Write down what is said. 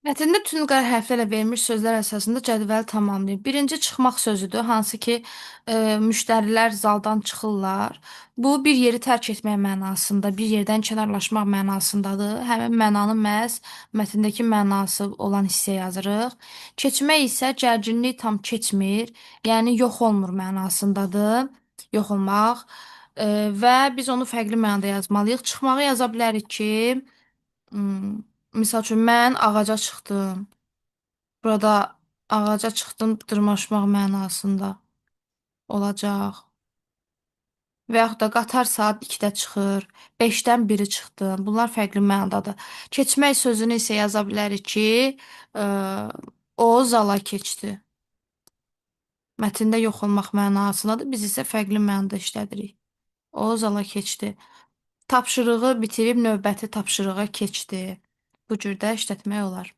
Mətndə tünd qara hərflərlə verilmiş sözlər əsasında cədvəli tamamlayın. Birinci çıxmaq sözüdür, hansı ki, müştərilər zaldan çıxırlar. Bu bir yeri tərk etmək mənasında, bir yerdən kənarlaşmaq mənasındadır. Həmin mənanı məhz mətndəki mənası olan hissəyə yazırıq. Keçmək isə gərginlik tam keçmir, yəni yox olmur mənasındadır. Yox olmaq. Və biz onu fərqli mənada yazmalıyıq. Çıxmağı yaza bilərik ki, misal üçün mən ağaca çıxdım. Burada ağaca çıxdım dırmaşmaq mənasında olacaq. Və yaxud da qatar saat 2-də çıxır, 5-dən biri çıxdı. Bunlar fərqli mənadadır. Keçmək sözünü isə yaza bilərik ki, ə, o zala keçdi. Mətndə yox olmaq mənasındadır. Biz isə fərqli mənada işlədirik. O zala keçdi. Tapşırığı bitirib növbəti tapşırığa keçdi. Bu cür də işlətmək olar.